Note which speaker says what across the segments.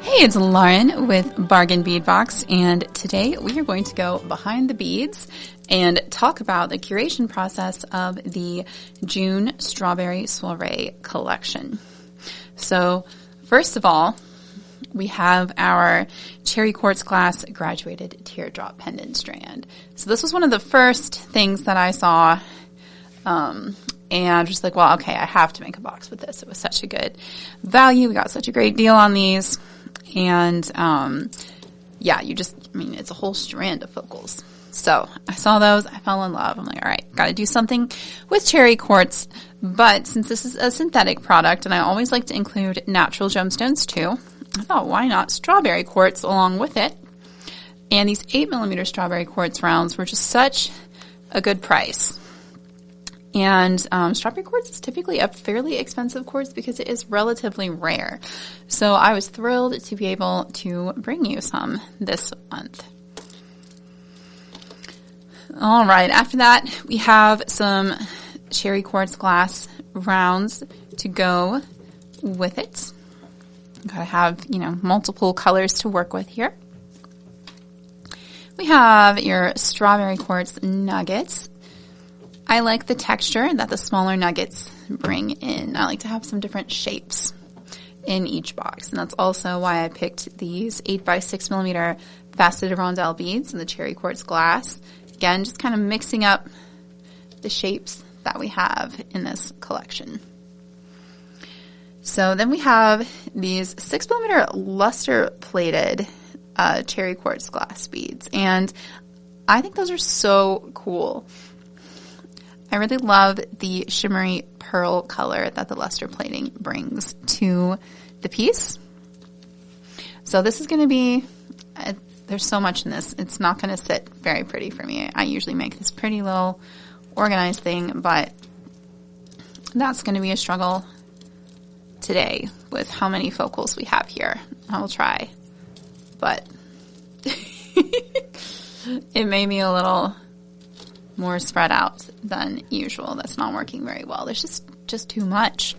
Speaker 1: Hey, it's Lauren with Bargain Bead Box, and today we are going to go behind the beads and talk about the curation process of the June Strawberry Soiree collection. So, first of all, we have our cherry quartz glass graduated teardrop pendant strand. So this was one of the first things that I saw, and just like, well, okay, I have to make a box with this. It was such a good value. We got such a great deal on these. And, yeah, it's a whole strand of focals. So I saw those. I fell in love. I'm like, all right, got to do something with cherry quartz. But since this is a synthetic product, and I always like to include natural gemstones too, I thought, why not strawberry quartz along with it? And these 8mm strawberry quartz rounds were just such a good price. And strawberry quartz is typically a fairly expensive quartz because it is relatively rare. So I was thrilled to be able to bring you some this month. All right, after that, we have some cherry quartz glass rounds to go with it. Gotta have, multiple colors to work with here. We have your strawberry quartz nuggets. I like the texture that the smaller nuggets bring in. I like to have some different shapes in each box. And that's also why I picked these 8x6mm faceted rondelle beads in the cherry quartz glass. Again, just kind of mixing up the shapes that we have in this collection. So then we have these 6mm luster plated cherry quartz glass beads. And I think those are so cool. I really love the shimmery pearl color that the luster plating brings to the piece. So this is going to be, there's so much in this. It's not going to sit very pretty for me. I usually make this pretty little organized thing, but that's going to be a struggle today with how many focals we have here. I will try, but it may be a little more spread out than usual. That's not working very well. There's just too much.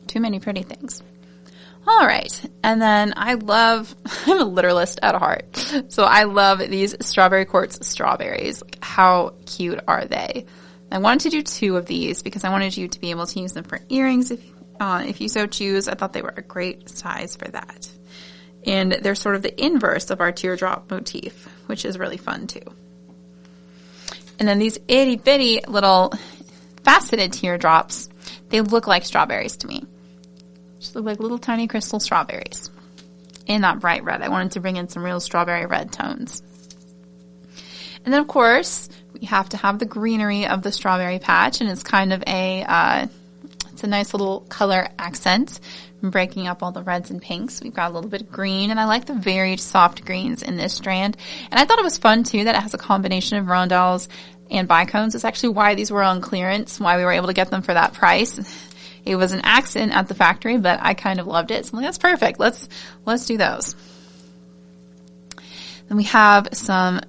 Speaker 1: Too many pretty things. All right. And then I'm a literalist at heart. So I love these strawberry quartz strawberries. Like, how cute are they? I wanted to do 2 of these because I wanted you to be able to use them for earrings if you so choose. I thought they were a great size for that. And they're sort of the inverse of our teardrop motif, which is really fun too. And then these itty bitty little faceted teardrops, they look like strawberries to me. Just look like little tiny crystal strawberries in that bright red. I wanted to bring in some real strawberry red tones. And then, of course, we have to have the greenery of the strawberry patch, and it's kind of it's a nice little color accent, breaking up all the reds and pinks. We've got a little bit of green, and I like the very soft greens in this strand. And I thought it was fun, too, that it has a combination of rondelles and bicones. It's actually why these were on clearance, why we were able to get them for that price. It was an accident at the factory, but I kind of loved it. So I'm like, that's perfect. Let's do those. Then we have some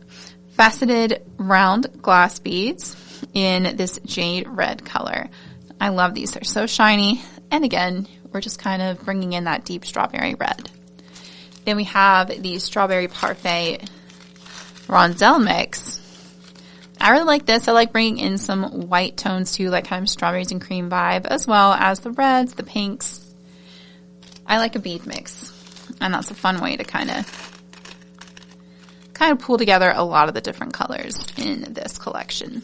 Speaker 1: faceted round glass beads in this jade red color. I love these. They're so shiny. And again, we're just kind of bringing in that deep strawberry red. Then we have the strawberry parfait rondelle mix. I really like this. I like bringing in some white tones too, like kind of strawberries and cream vibe, as well as the reds, the pinks. I like a bead mix, and that's a fun way to kind of pull together a lot of the different colors in this collection.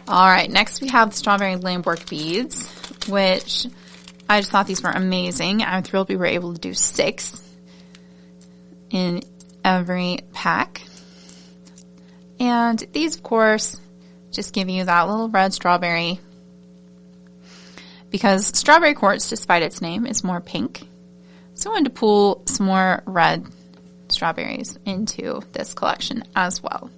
Speaker 1: All right, next we have the strawberry lampwork beads, which I just thought these were amazing. I'm thrilled we were able to do 6 in every pack. And these, of course, just give you that little red strawberry, because strawberry quartz, despite its name, is more pink. So I wanted to pull some more red strawberries into this collection as well.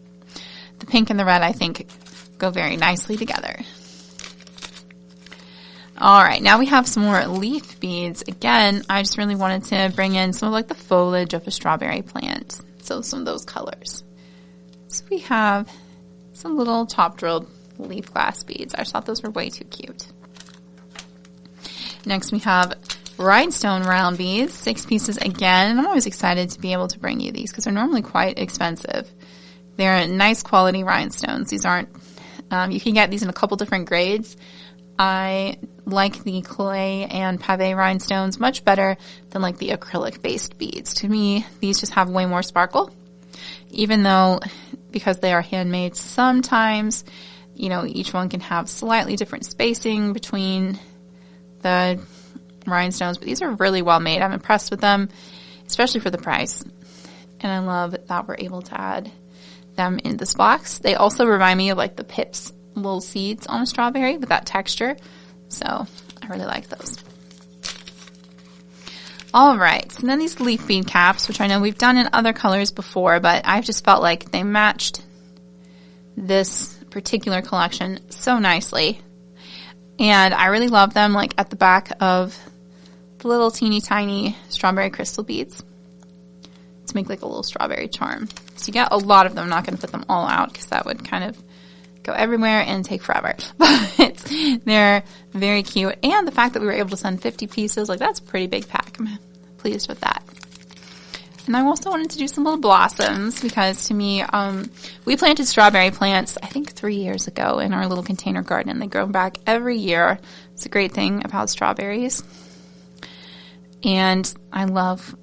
Speaker 1: The pink and the red, I think, go very nicely together. All right, now we have some more leaf beads. Again, I just really wanted to bring in some of like the foliage of a strawberry plant. So some of those colors. So we have some little top drilled leaf glass beads. I just thought those were way too cute. Next we have rhinestone round beads, 6 pieces again. I'm always excited to be able to bring you these because they're normally quite expensive. They're nice quality rhinestones. These aren't, you can get these in a couple different grades. I like the clay and pave rhinestones much better than like the acrylic based beads. To me, these just have way more sparkle, even though because they are handmade, sometimes, you know, each one can have slightly different spacing between the rhinestones, but these are really well made. I'm impressed with them, especially for the price. And I love that we're able to add them in this box. They also remind me of like the pips, little seeds on a strawberry with that texture. So I really like those. All right, so then these leaf bead caps, which I know we've done in other colors before, but I've just felt like they matched this particular collection so nicely. And I really love them, like at the back of the little teeny tiny strawberry crystal beads to make like a little strawberry charm. So you get a lot of them. I'm not going to put them all out because that would kind of go everywhere and take forever. But they're very cute. And the fact that we were able to send 50 pieces, like that's a pretty big pack. I'm pleased with that. And I also wanted to do some little blossoms because to me, we planted strawberry plants, I think 3 years ago in our little container garden. They grow back every year. It's a great thing about strawberries. And I love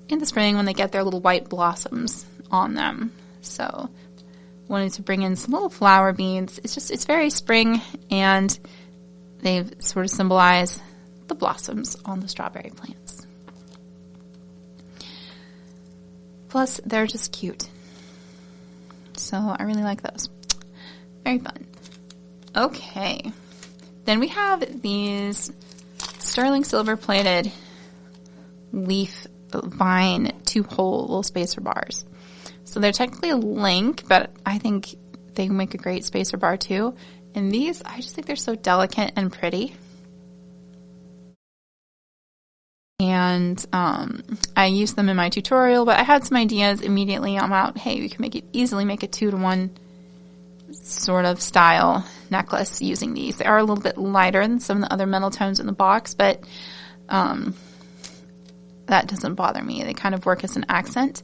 Speaker 1: in the spring when they get their little white blossoms on them. So wanted to bring in some little flower beads. It's very spring, and they sort of symbolize the blossoms on the strawberry plants. Plus, they're just cute. So I really like those. Very fun. Okay. Then we have these sterling silver plated leaf vine 2-hole little spacer bars. So they're technically a link, but I think they make a great spacer bar too. And these, I just think they're so delicate and pretty. And I used them in my tutorial, but I had some ideas immediately. I'm out, hey, we can easily make a 2-to-1 sort of style necklace using these. They are a little bit lighter than some of the other metal tones in the box, but that doesn't bother me. They kind of work as an accent.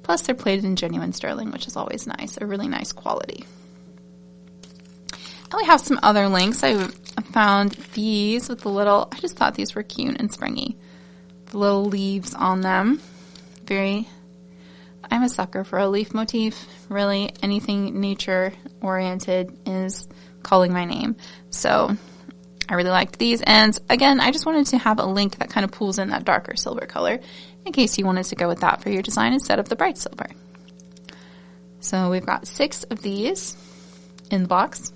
Speaker 1: Plus, they're plated in genuine sterling, which is always nice. A really nice quality. And we have some other links. I found these with the little, I just thought these were cute and springy. The little leaves on them. I'm a sucker for a leaf motif. Really, anything nature-oriented is calling my name. So I really liked these. And again, I just wanted to have a link that kind of pulls in that darker silver color in case you wanted to go with that for your design instead of the bright silver. So we've got 6 of these in the box.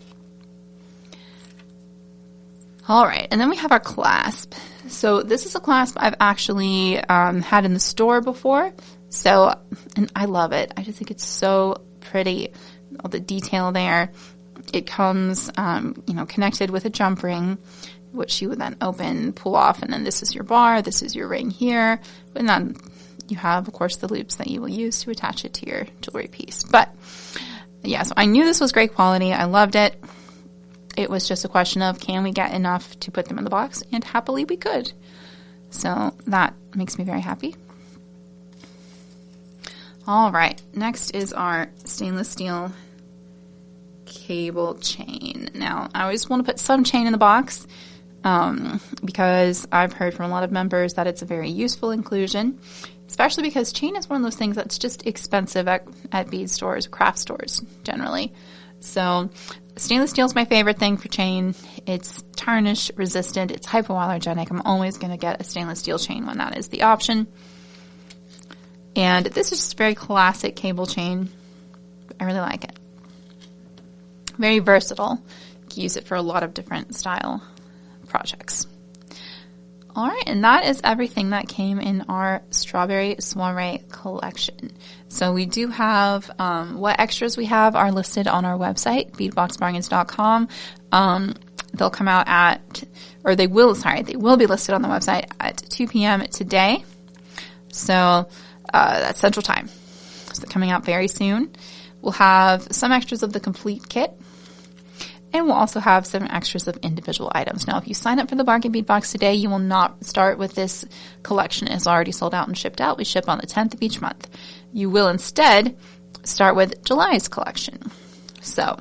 Speaker 1: All right, and then we have our clasp. So this is a clasp I've actually had in the store before. So, and I love it. I just think it's so pretty. All the detail there. It comes, connected with a jump ring, which you would then open, pull off, and then this is your bar, this is your ring here, and then you have, of course, the loops that you will use to attach it to your jewelry piece. But, yeah, so I knew this was great quality. I loved it. It was just a question of, can we get enough to put them in the box? And happily we could. So that makes me very happy. All right, next is our stainless steel cable chain. Now, I always want to put some chain in the box because I've heard from a lot of members that it's a very useful inclusion, especially because chain is one of those things that's just expensive at bead stores, craft stores generally. So stainless steel is my favorite thing for chain. It's tarnish resistant. It's hypoallergenic. I'm always going to get a stainless steel chain when that is the option. And this is just a very classic cable chain. I really like it. Very versatile. You can use it for a lot of different style projects. All right, and that is everything that came in our Strawberry Soiree collection. So we do have, what extras we have are listed on our website, beadboxbargains.com. They'll come out they will be listed on the website at 2 p.m. today. So that's Central Time. So they're coming out very soon. We'll have some extras of the complete kit. And we'll also have some extras of individual items. Now, if you sign up for the Bargain Bead Box today, you will not start with this collection. It's already sold out and shipped out. We ship on the 10th of each month. You will instead start with July's collection. So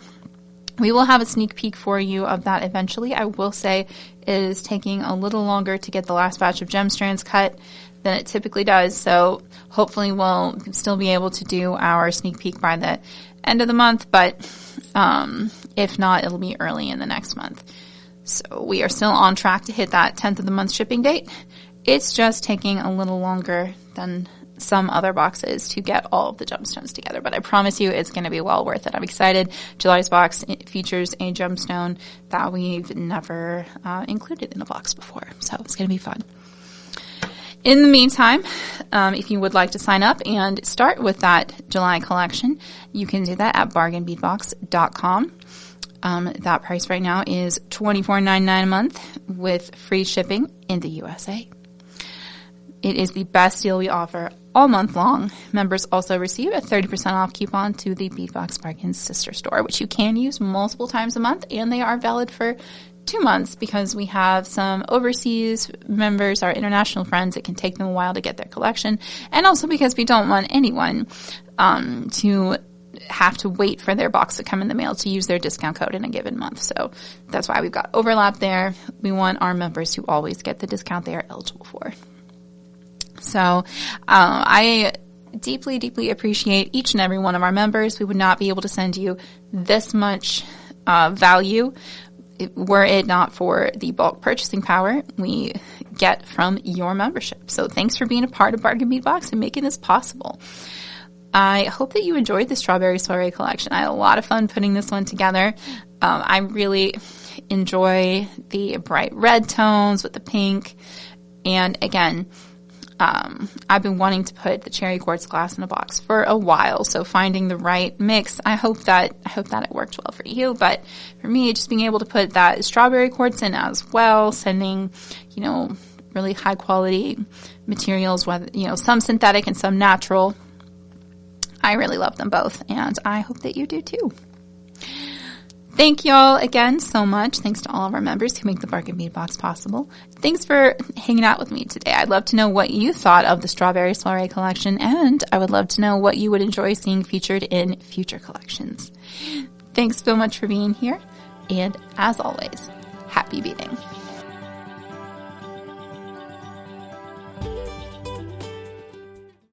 Speaker 1: we will have a sneak peek for you of that eventually. I will say it is taking a little longer to get the last batch of gem strands cut than it typically does. So hopefully we'll still be able to do our sneak peek by the end of the month, but if not, it'll be early in the next month. So we are still on track to hit that 10th of the month shipping date. It's just taking a little longer than some other boxes to get all of the gemstones together, but I promise you it's going to be well worth it. I'm excited. July's box features a gemstone that we've never included in a box before, so it's going to be fun. In the meantime, if you would like to sign up and start with that July collection, you can do that at bargainbeadbox.com. That price right now is $24.99 a month with free shipping in the USA. It is the best deal we offer all month long. Members also receive a 30% off coupon to the Beadbox Bargains sister store, which you can use multiple times a month, and they are valid for 2 months because we have some overseas members, our international friends. It can take them a while to get their collection, and also because we don't want anyone to have to wait for their box to come in the mail to use their discount code in a given month. So that's why we've got overlap there. We want our members to always get the discount they are eligible for. So I deeply, deeply appreciate each and every one of our members. We would not be able to send you this much value were it not for the bulk purchasing power we get from your membership. So thanks for being a part of Bargain Bead Box and making this possible. I hope that you enjoyed the Strawberry Soiree collection. I had a lot of fun putting this one together. I really enjoy the bright red tones with the pink. And again, I've been wanting to put the cherry quartz glass in a box for a while, so finding the right mix, I hope that it worked well for you. But for me, just being able to put that strawberry quartz in as well, sending, really high quality materials, whether, some synthetic and some natural. I really love them both, and I hope that you do too. Thank y'all again so much. Thanks to all of our members who make the Bargain Bead Box possible. Thanks for hanging out with me today. I'd love to know what you thought of the Strawberry Soiree collection, and I would love to know what you would enjoy seeing featured in future collections. Thanks so much for being here, and as always, happy beading.